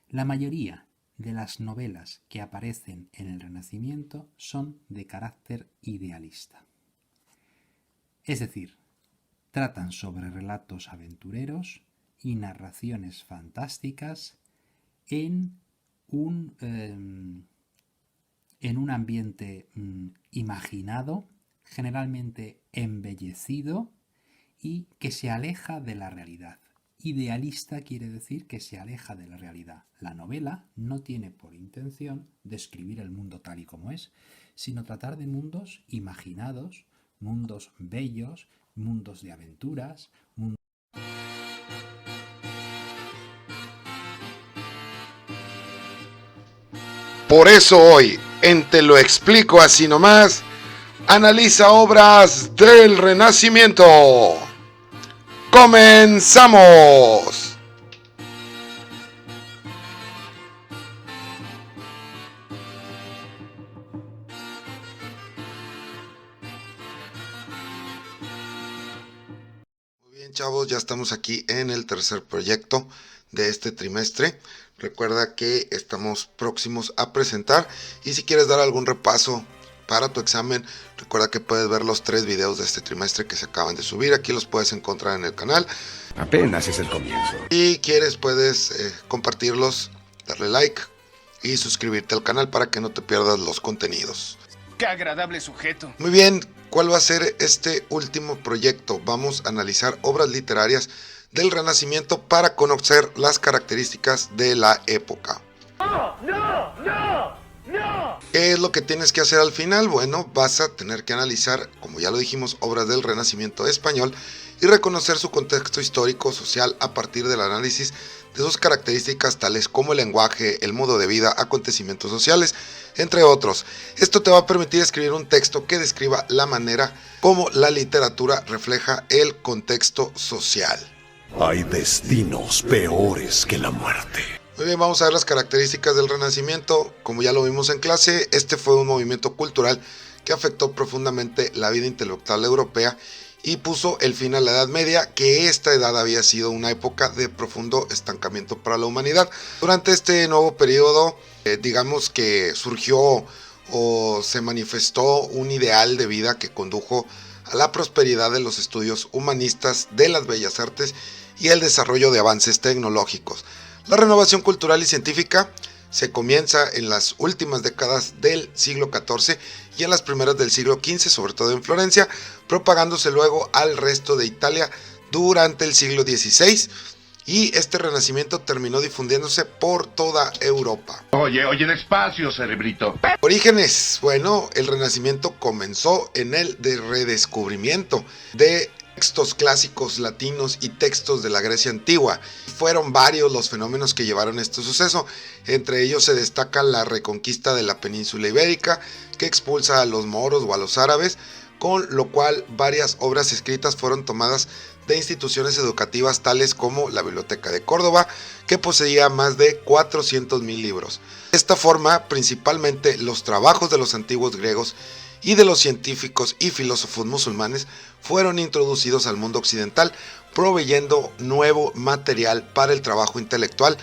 La mayoría de las novelas que aparecen en el Renacimiento son de carácter idealista. Es decir, tratan sobre relatos aventureros y narraciones fantásticas en un ambiente imaginado, generalmente embellecido y que se aleja de la realidad. Idealista quiere decir que se aleja de la realidad. La novela no tiene por intención describir el mundo tal y como es, sino tratar de mundos imaginados, mundos bellos, mundos de aventuras, mundos... Por eso hoy, en Te lo explico así nomás, analiza obras del Renacimiento. ¡Comenzamos! Muy bien, chavos, ya estamos aquí en el tercer proyecto de este trimestre. Recuerda que estamos próximos a presentar y si quieres dar algún repaso para tu examen, recuerda que puedes ver los 3 videos de este trimestre que se acaban de subir. Aquí los puedes encontrar en el canal. Apenas es el comienzo. Si quieres puedes compartirlos, darle like y suscribirte al canal para que no te pierdas los contenidos. ¡Qué agradable sujeto! Muy bien, ¿cuál va a ser este último proyecto? Vamos a analizar obras literarias del Renacimiento para conocer las características de la época. ¡No! ¿Qué es lo que tienes que hacer al final? Bueno, vas a tener que analizar, como ya lo dijimos, obras del Renacimiento español y reconocer su contexto histórico, social, a partir del análisis de sus características tales como el lenguaje, el modo de vida, acontecimientos sociales, entre otros. Esto te va a permitir escribir un texto que describa la manera como la literatura refleja el contexto social. Hay destinos peores que la muerte. Muy bien, vamos a ver las características del Renacimiento. Como ya lo vimos en clase, este fue un movimiento cultural que afectó profundamente la vida intelectual europea y puso el fin a la Edad Media, que esta edad había sido una época de profundo estancamiento para la humanidad. Durante este nuevo periodo, digamos que surgió o se manifestó un ideal de vida que condujo a la prosperidad de los estudios humanistas, de las bellas artes y el desarrollo de avances tecnológicos. La renovación cultural y científica se comienza en las últimas décadas del siglo XIV y en las primeras del siglo XV, sobre todo en Florencia, propagándose luego al resto de Italia durante el siglo XVI, y este renacimiento terminó difundiéndose por toda Europa. Oye, despacio, cerebrito. Orígenes. Bueno, el Renacimiento comenzó en el redescubrimiento de textos clásicos latinos y textos de la Grecia antigua. Fueron varios los fenómenos que llevaron a este suceso. Entre ellos se destaca la reconquista de la península ibérica, que expulsa a los moros o a los árabes, con lo cual varias obras escritas fueron tomadas de instituciones educativas tales como la Biblioteca de Córdoba, que poseía más de 400,000 libros. De esta forma, principalmente los trabajos de los antiguos griegos y de los científicos y filósofos musulmanes fueron introducidos al mundo occidental, proveyendo nuevo material para el trabajo intelectual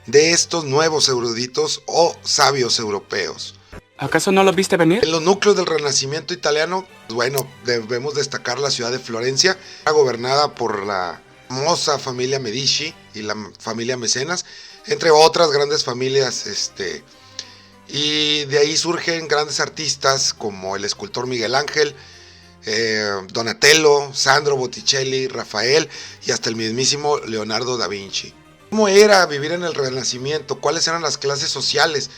de estos nuevos eruditos o sabios europeos. ¿Acaso no lo viste venir? En los núcleos del Renacimiento italiano, bueno, debemos destacar la ciudad de Florencia, gobernada por la famosa familia Medici y la familia Mecenas, entre otras grandes familias, y de ahí surgen grandes artistas como el escultor Miguel Ángel, Donatello, Sandro Botticelli, Rafael y hasta el mismísimo Leonardo da Vinci. ¿Cómo era vivir en el Renacimiento? ¿Cuáles eran las clases sociales?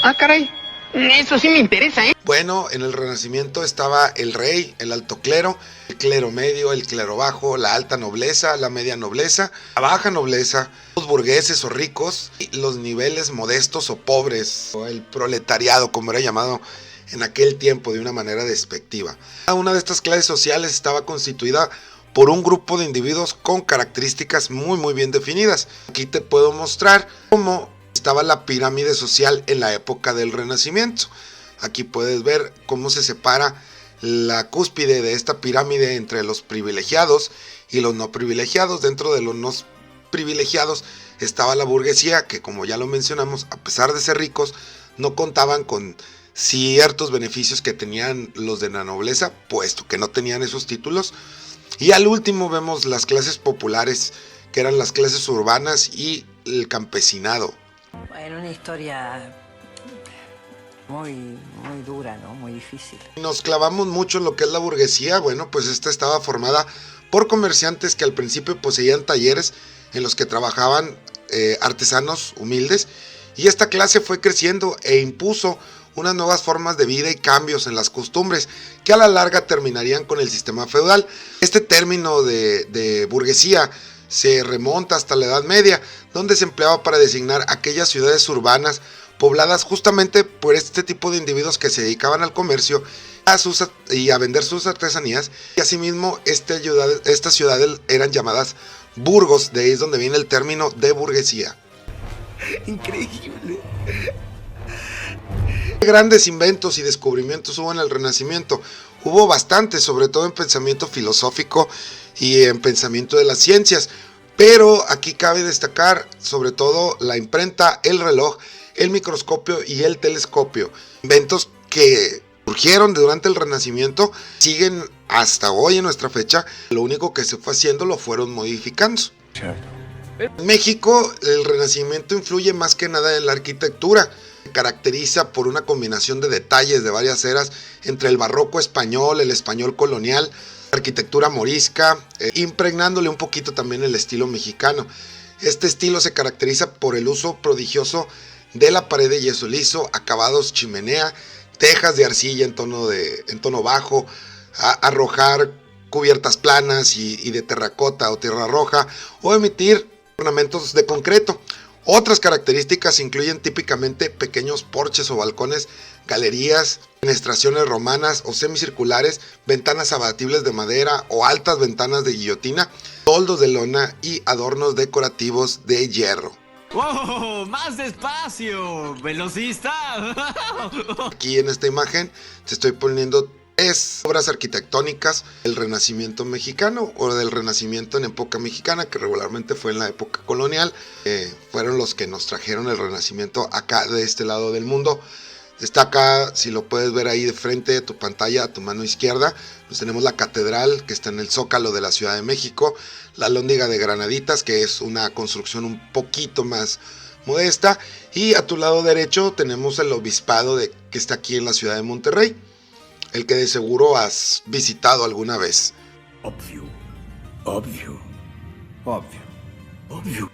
Ah, caray, eso sí me interesa, ¿eh? Bueno, en el Renacimiento estaba el rey, el alto clero, el clero medio, el clero bajo, la alta nobleza, la media nobleza, la baja nobleza, los burgueses o ricos, y los niveles modestos o pobres, o el proletariado, como era llamado en aquel tiempo de una manera despectiva. Cada una de estas clases sociales estaba constituida por un grupo de individuos con características muy bien definidas. Aquí te puedo mostrar cómo estaba la pirámide social en la época del Renacimiento. Aquí puedes ver cómo se separa la cúspide de esta pirámide entre los privilegiados y los no privilegiados. Dentro de los no privilegiados estaba la burguesía, que como ya lo mencionamos, a pesar de ser ricos, no contaban con ciertos beneficios que tenían los de la nobleza, puesto que no tenían esos títulos. Y al último vemos las clases populares, que eran las clases urbanas y el campesinado. Bueno, una historia muy dura, ¿no? Muy difícil. Nos clavamos mucho en lo que es la burguesía. Bueno, pues esta estaba formada por comerciantes que al principio poseían talleres en los que trabajaban artesanos humildes, y esta clase fue creciendo e impuso unas nuevas formas de vida y cambios en las costumbres que a la larga terminarían con el sistema feudal. Este término de burguesía se remonta hasta la Edad Media, donde se empleaba para designar aquellas ciudades urbanas pobladas justamente por este tipo de individuos que se dedicaban al comercio y a vender sus artesanías, y asimismo estas ciudades eran llamadas burgos, de ahí es donde viene el término de burguesía. Increíble. Grandes inventos y descubrimientos hubo en el Renacimiento. Hubo bastantes, sobre todo en pensamiento filosófico y en pensamiento de las ciencias, pero aquí cabe destacar sobre todo la imprenta, el reloj, el microscopio y el telescopio, inventos que surgieron durante el Renacimiento, siguen hasta hoy en nuestra fecha. Lo único que se fue haciendo lo fueron modificando. En México el Renacimiento influye más que nada en la arquitectura. Se caracteriza por una combinación de detalles de varias eras entre el barroco español, el español colonial, la arquitectura morisca, impregnándole un poquito también el estilo mexicano. Este estilo se caracteriza por el uso prodigioso de la pared de yeso liso, acabados chimenea, tejas de arcilla en tono bajo, arrojar cubiertas planas y de terracota o tierra roja, o emitir ornamentos de concreto. Otras características incluyen típicamente pequeños porches o balcones, galerías, fenestraciones romanas o semicirculares, ventanas abatibles de madera o altas ventanas de guillotina, toldos de lona y adornos decorativos de hierro. ¡Wow! ¡Más despacio! ¡Velocista! Aquí en esta imagen te estoy poniendo 3 obras arquitectónicas del Renacimiento mexicano o del Renacimiento en época mexicana, que regularmente fue en la época colonial. Fueron los que nos trajeron el Renacimiento acá de este lado del mundo. Destaca, si lo puedes ver ahí de frente de tu pantalla, a tu mano izquierda, pues tenemos la catedral que está en el Zócalo de la Ciudad de México, la Alhóndiga de Granaditas, que es una construcción un poquito más modesta, y a tu lado derecho tenemos el obispado que está aquí en la ciudad de Monterrey, el que de seguro has visitado alguna vez. Obvio.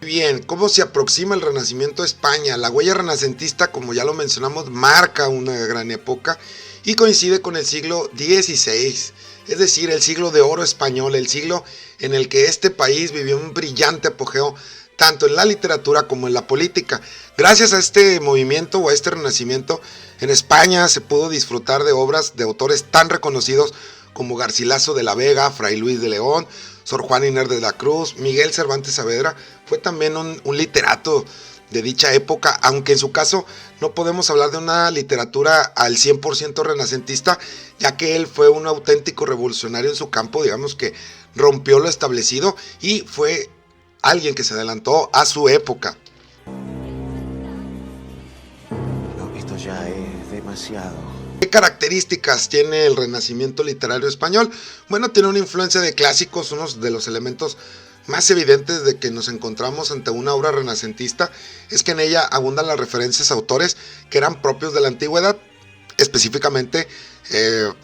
Bien, ¿cómo se aproxima el Renacimiento a España? La huella renacentista, como ya lo mencionamos, marca una gran época y coincide con el siglo XVI, es decir, el siglo de oro español, el siglo en el que este país vivió un brillante apogeo tanto en la literatura como en la política. Gracias a este movimiento o a este renacimiento, en España se pudo disfrutar de obras de autores tan reconocidos como Garcilaso de la Vega, Fray Luis de León, Sor Juana Inés de la Cruz. Miguel Cervantes Saavedra fue también un literato de dicha época, aunque en su caso no podemos hablar de una literatura al 100% renacentista, ya que él fue un auténtico revolucionario en su campo, digamos que rompió lo establecido y fue alguien que se adelantó a su época. No, esto ya es demasiado. ¿Qué características tiene el Renacimiento literario español? Bueno, tiene una influencia de clásicos. Uno de los elementos más evidentes de que nos encontramos ante una obra renacentista es que en ella abundan las referencias a autores que eran propios de la antigüedad, específicamente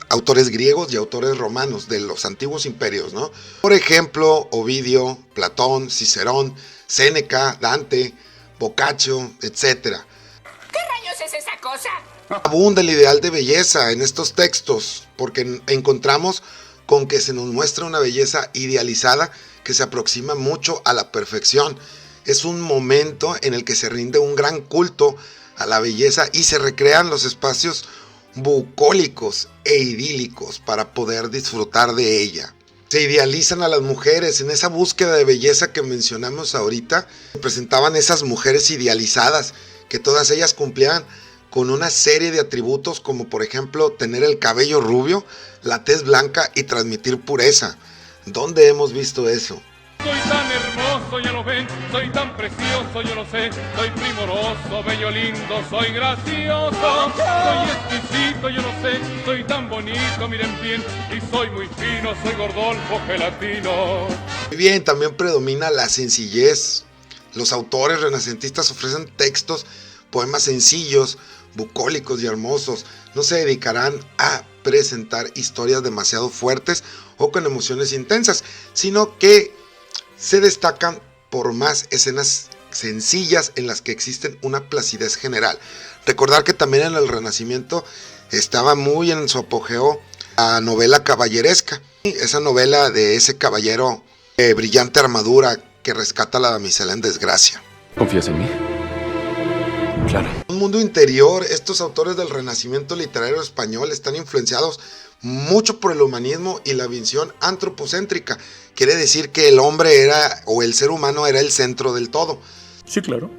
autores griegos y autores romanos de los antiguos imperios, ¿no? Por ejemplo, Ovidio, Platón, Cicerón, Séneca, Dante, Boccaccio, etc. ¿Qué rayos es esa cosa? Abunda el ideal de belleza en estos textos, porque encontramos con que se nos muestra una belleza idealizada que se aproxima mucho a la perfección. Es un momento en el que se rinde un gran culto a la belleza y se recrean los espacios bucólicos e idílicos para poder disfrutar de ella. Se idealizan a las mujeres en esa búsqueda de belleza que mencionamos ahorita. Se presentaban esas mujeres idealizadas que todas ellas cumplían con una serie de atributos como por ejemplo tener el cabello rubio, la tez blanca y transmitir pureza. ¿Dónde hemos visto eso? Soy tan hermosa. hermoso, ya lo ven, soy tan precioso, yo lo sé, soy primoroso, bello, lindo, soy gracioso, soy exquisito, yo lo sé, soy tan bonito, miren bien, y soy muy fino, soy Gordolfo Gelatino. Muy bien, también predomina la sencillez. Los autores renacentistas ofrecen textos, poemas sencillos, bucólicos y hermosos. No se dedicarán a presentar historias demasiado fuertes o con emociones intensas, sino que se destacan por más escenas sencillas en las que existen una placidez general. Recordar que también en el Renacimiento estaba muy en su apogeo la novela caballeresca, esa novela de ese caballero de brillante armadura que rescata a la damisela en desgracia. ¿Confías en mí? Claro. Un mundo interior. Estos autores del Renacimiento literario español están influenciados mucho por el humanismo y la visión antropocéntrica. Quiere decir que el hombre era, o el ser humano era el centro del todo. Sí, claro.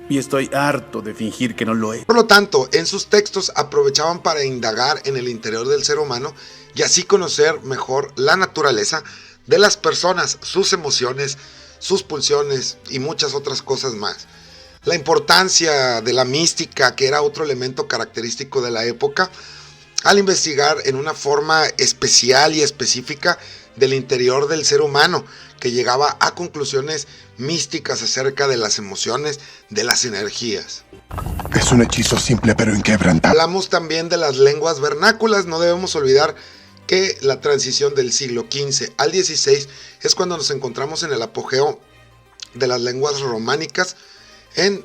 Y estoy harto de fingir que no lo es. Por lo tanto, en sus textos aprovechaban para indagar en el interior del ser humano y así conocer mejor la naturaleza de las personas, sus emociones, sus pulsiones y muchas otras cosas más. La importancia de la mística, que era otro elemento característico de la época, al investigar en una forma especial y específica del interior del ser humano, que llegaba a conclusiones místicas acerca de las emociones, de las energías. Es un hechizo simple pero inquebrantable. Hablamos también de las lenguas vernáculas. No debemos olvidar que la transición del siglo XV al XVI es cuando nos encontramos en el apogeo de las lenguas románicas en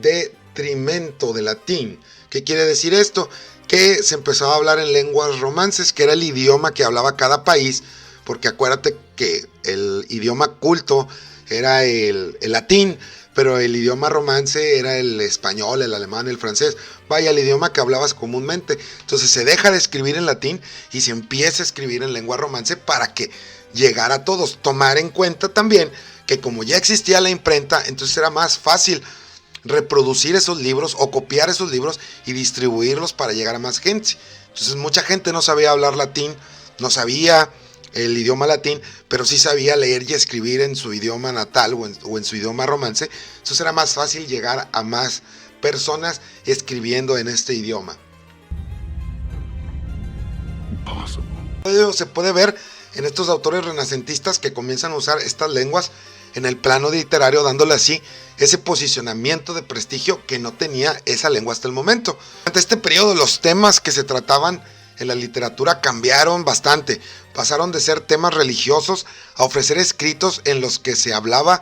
detrimento del latín. ¿Qué quiere decir esto? Que se empezó a hablar en lenguas romances, que era el idioma que hablaba cada país, porque acuérdate que el idioma culto era el latín, pero el idioma romance era el español, el alemán, el francés, vaya, el idioma que hablabas comúnmente. Entonces se deja de escribir en latín y se empieza a escribir en lengua romance para que llegara a todos. Tomar en cuenta también que como ya existía la imprenta, entonces era más fácil reproducir esos libros o copiar esos libros y distribuirlos para llegar a más gente. Entonces mucha gente no sabía hablar latín, no sabía el idioma latín, pero sí sabía leer y escribir en su idioma natal o en su idioma romance. Entonces era más fácil llegar a más personas escribiendo en este idioma. Se puede ver en estos autores renacentistas que comienzan a usar estas lenguas en el plano literario, dándole así ese posicionamiento de prestigio que no tenía esa lengua hasta el momento. Durante este periodo los temas que se trataban en la literatura cambiaron bastante. Pasaron de ser temas religiosos a ofrecer escritos en los que se hablaba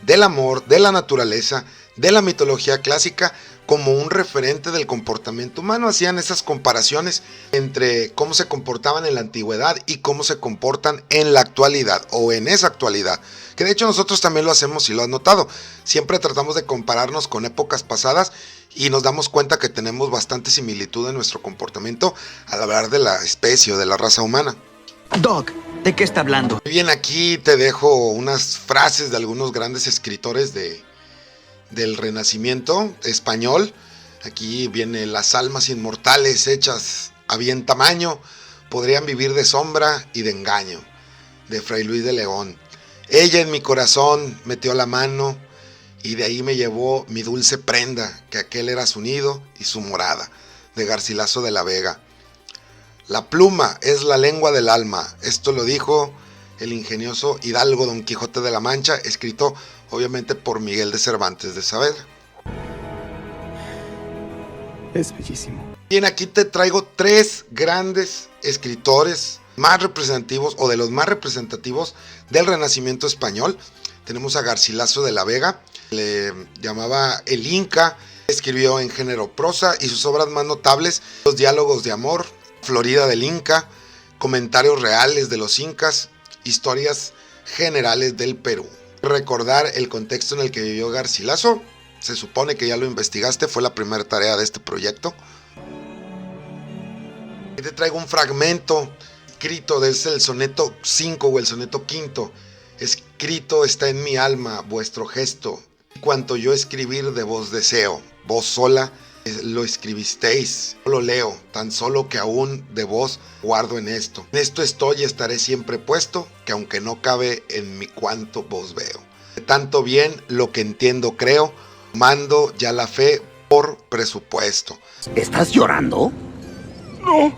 del amor, de la naturaleza, de la mitología clásica como un referente del comportamiento humano. Hacían esas comparaciones entre cómo se comportaban en la antigüedad y cómo se comportan en la actualidad o en esa actualidad. Que de hecho nosotros también lo hacemos, si lo has notado. Siempre tratamos de compararnos con épocas pasadas y nos damos cuenta que tenemos bastante similitud en nuestro comportamiento al hablar de la especie o de la raza humana. Doc, ¿de qué está hablando? Bien, aquí te dejo unas frases de algunos grandes escritores del Renacimiento español. Aquí viene: las almas inmortales hechas a bien tamaño podrían vivir de sombra y de engaño, de Fray Luis de León. Ella en mi corazón metió la mano y de ahí me llevó mi dulce prenda, que aquel era su nido y su morada, de Garcilaso de la Vega. La pluma es la lengua del alma. Esto lo dijo el ingenioso hidalgo Don Quijote de la Mancha, escrito obviamente por Miguel de Cervantes de Saavedra. Es bellísimo. Bien, aquí te traigo 3 grandes escritores más representativos o de los más representativos del Renacimiento español. Tenemos a Garcilaso de la Vega, le llamaba el Inca, escribió en género prosa y sus obras más notables: los diálogos de amor, Florida del Inca, comentarios reales de los incas, historias generales del Perú. Recordar el contexto en el que vivió Garcilaso, se supone que ya lo investigaste, fue la primera tarea de este proyecto. Aquí te traigo un fragmento escrito desde el soneto 5 o el soneto 5. Escrito está en mi alma vuestro gesto, cuanto yo escribir de vos deseo, vos sola lo escribisteis. Yo lo leo, tan solo que aún de vos guardo en esto. En esto estoy y estaré siempre puesto, que aunque no cabe en mi cuanto vos veo. De tanto bien lo que entiendo creo, mando ya la fe por presupuesto. ¿Estás llorando? No.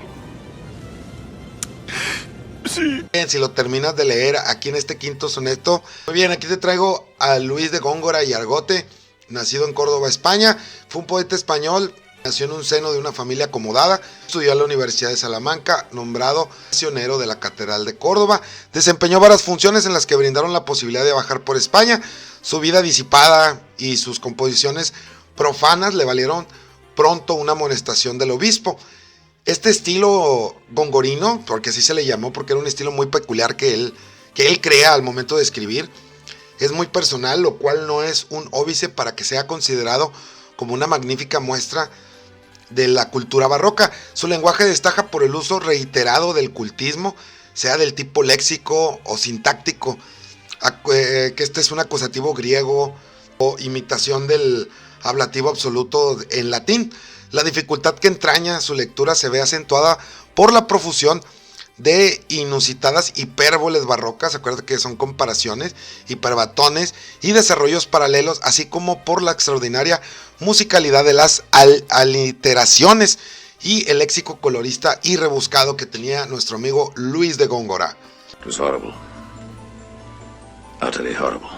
Sí. Bien, si lo terminas de leer aquí en este quinto soneto. Muy bien, aquí te traigo a Luis de Góngora y Argote, nacido en Córdoba, España. Fue un poeta español, nació en un seno de una familia acomodada, estudió en la Universidad de Salamanca, nombrado misionero de la Catedral de Córdoba, desempeñó varias funciones en las que brindaron la posibilidad de viajar por España. Su vida disipada y sus composiciones profanas le valieron pronto una amonestación del obispo. Este estilo gongorino, porque así se le llamó, porque era un estilo muy peculiar que él crea al momento de escribir, es muy personal, lo cual no es un óbice para que sea considerado como una magnífica muestra de la cultura barroca. Su lenguaje destaca por el uso reiterado del cultismo, sea del tipo léxico o sintáctico, que este es un acusativo griego o imitación del ablativo absoluto en latín. La dificultad que entraña su lectura se ve acentuada por la profusión de inusitadas hipérboles barrocas, acuérdate que son comparaciones, hiperbatones y desarrollos paralelos, así como por la extraordinaria musicalidad de las aliteraciones y el léxico colorista y rebuscado que tenía nuestro amigo Luis de Góngora. It was horrible. Utterly horrible.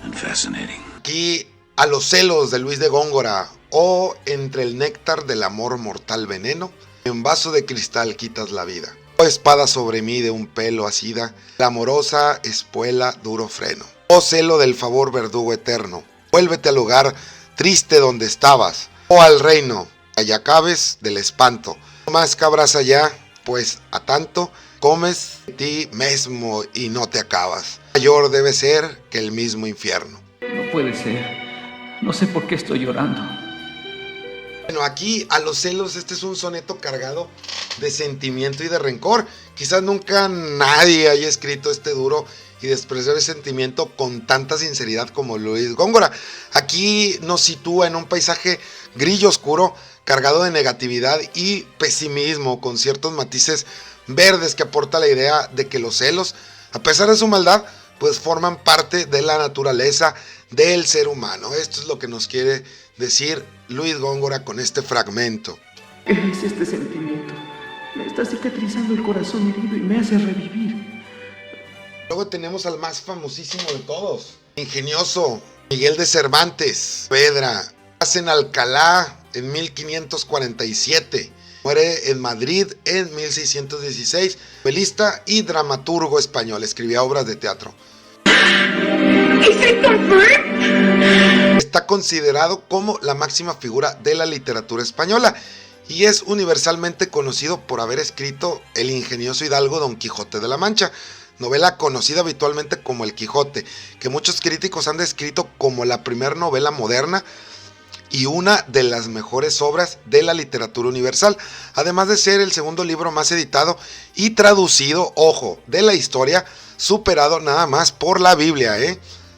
And fascinating. Aquí a los celos de Luis de Góngora, o entre el néctar del amor mortal veneno, en vaso de cristal quitas la vida. Oh espada sobre mí de un pelo asida, la amorosa espuela duro freno. Oh celo del favor verdugo eterno, vuélvete al lugar triste donde estabas. Oh al reino, allá cabes del espanto. No más cabras allá, pues a tanto comes de ti mesmo y no te acabas. Mayor debe ser que el mismo infierno. No puede ser. No sé por qué estoy llorando. Bueno, aquí a los celos, este es un soneto cargado de sentimiento y de rencor. Quizás nunca nadie haya escrito este duro y despreciable sentimiento con tanta sinceridad como Luis Góngora. Aquí nos sitúa en un paisaje grillo oscuro, cargado de negatividad y pesimismo, con ciertos matices verdes que aporta la idea de que los celos, a pesar de su maldad, pues forman parte de la naturaleza del ser humano. Esto es lo que nos quiere decir Luis Góngora con este fragmento. ¿Qué es este sentimiento? Me está cicatrizando el corazón herido y me hace revivir. Luego tenemos al más famosísimo de todos, ingenioso Miguel de Cervantes Saavedra. Nace en Alcalá en 1547. Muere en Madrid en 1616. Novelista y dramaturgo español. Escribía obras de teatro. Está considerado como la máxima figura de la literatura española y es universalmente conocido por haber escrito el ingenioso hidalgo Don Quijote de la Mancha, novela conocida habitualmente como El Quijote, que muchos críticos han descrito como la primera novela moderna y una de las mejores obras de la literatura universal, además de ser el segundo libro más editado y traducido, ojo, de la historia, superado nada más por la Biblia,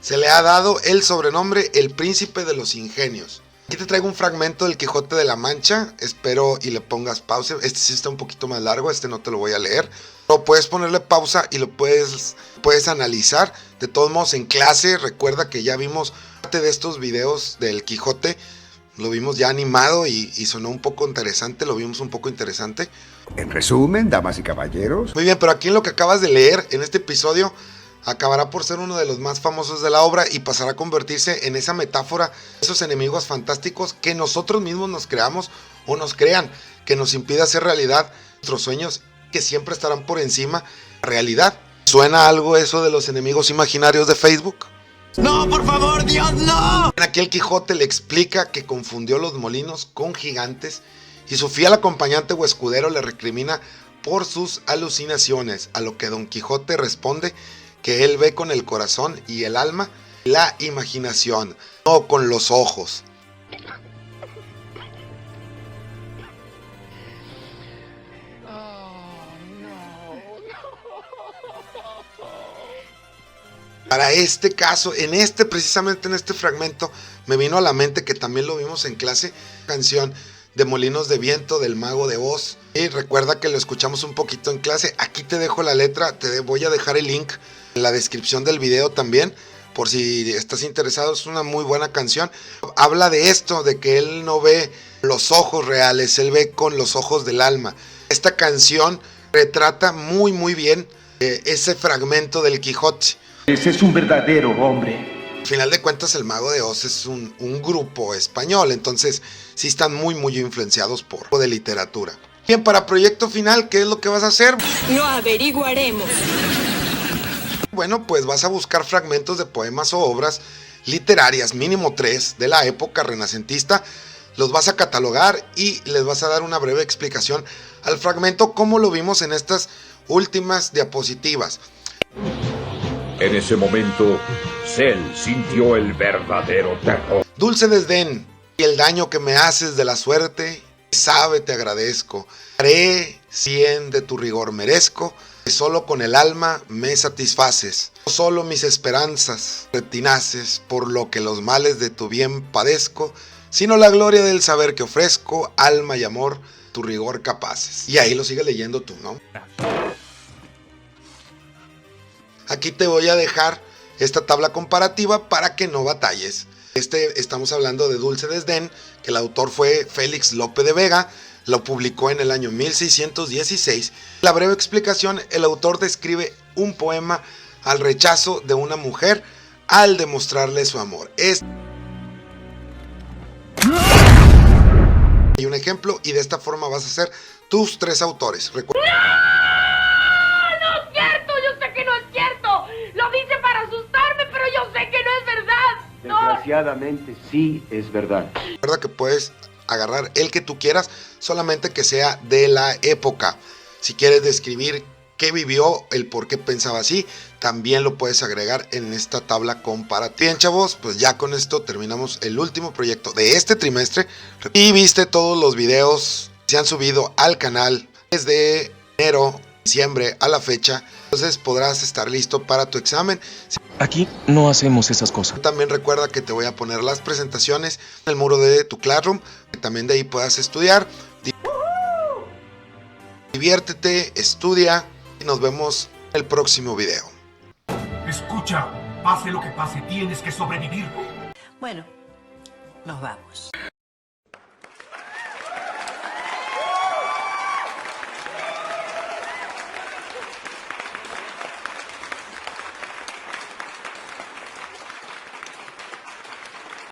Se le ha dado el sobrenombre El Príncipe de los Ingenios. Aquí te traigo un fragmento del Quijote de la Mancha, espero y le pongas pausa. Este sí está un poquito más largo, este no te lo voy a leer. Pero puedes ponerle pausa y lo puedes analizar. De todos modos, en clase, recuerda que ya vimos parte de estos videos del Quijote. Lo vimos ya animado y sonó un poco interesante, lo vimos un poco interesante. En resumen, damas y caballeros. Muy bien, pero aquí en lo que acabas de leer, en este episodio, acabará por ser uno de los más famosos de la obra y pasará a convertirse en esa metáfora, esos enemigos fantásticos que nosotros mismos nos creamos o nos crean, que nos impide hacer realidad nuestros sueños, que siempre estarán por encima de la realidad. ¿Suena algo eso de los enemigos imaginarios de Facebook? ¡No, por favor, Dios, no! Aquí el Quijote le explica que confundió los molinos con gigantes y su fiel acompañante o escudero le recrimina por sus alucinaciones, a lo que Don Quijote responde que él ve con el corazón y el alma, la imaginación, no con los ojos. Para este caso, precisamente en este fragmento, me vino a la mente que también lo vimos en clase, canción de Molinos de Viento del Mago de Oz. Y recuerda que lo escuchamos un poquito en clase. Aquí te dejo la letra, te voy a dejar el link en la descripción del video también, por si estás interesado. Es una muy buena canción. Habla de esto, de que él no ve los ojos reales, él ve con los ojos del alma. Esta canción retrata muy muy bien ese fragmento del Quijote. Ese es un verdadero hombre. Al final de cuentas, el Mago de Oz es un grupo español, entonces sí están muy muy influenciados por de literatura. Bien, para proyecto final, ¿qué es lo que vas a hacer? Lo averiguaremos. Bueno, pues vas a buscar fragmentos de poemas o obras literarias, mínimo 3, de la época renacentista. Los vas a catalogar y les vas a dar una breve explicación al fragmento, como lo vimos en estas últimas diapositivas. En ese momento, Cell sintió el verdadero terror. Dulce desdén y el daño que me haces de la suerte, sabe te agradezco. Haré 100 de tu rigor merezco, que solo con el alma me satisfaces. No solo mis esperanzas retinaces, por lo que los males de tu bien padezco, sino la gloria del saber que ofrezco, alma y amor, tu rigor capaces. Y ahí lo sigues leyendo tú, ¿no? Aquí te voy a dejar esta tabla comparativa para que no batalles. Estamos hablando de Dulce desdén, que el autor fue Félix Lope de Vega, lo publicó en el año 1616. La breve explicación: el autor describe un poema al rechazo de una mujer al demostrarle su amor. Hay un ejemplo y de esta forma vas a hacer tus 3 autores. ¡No! ¡No es cierto! Yo sé que no es cierto. Lo dice para asustarme, pero yo sé que no es verdad. Desgraciadamente sí es verdad. Recuerda que puedes agarrar el que tú quieras, solamente que sea de la época. Si quieres describir qué vivió, el por qué pensaba así, también lo puedes agregar en esta tabla comparativa. Bien, chavos, pues ya con esto terminamos el último proyecto de este trimestre. Y viste todos los videos que se han subido al canal desde enero, diciembre a la fecha. Entonces podrás estar listo para tu examen. Aquí no hacemos esas cosas. También recuerda que te voy a poner las presentaciones en el muro de tu Classroom, que también de ahí puedas estudiar. Diviértete, estudia y nos vemos en el próximo video. Escucha, pase lo que pase, tienes que sobrevivir. Bueno, nos vamos.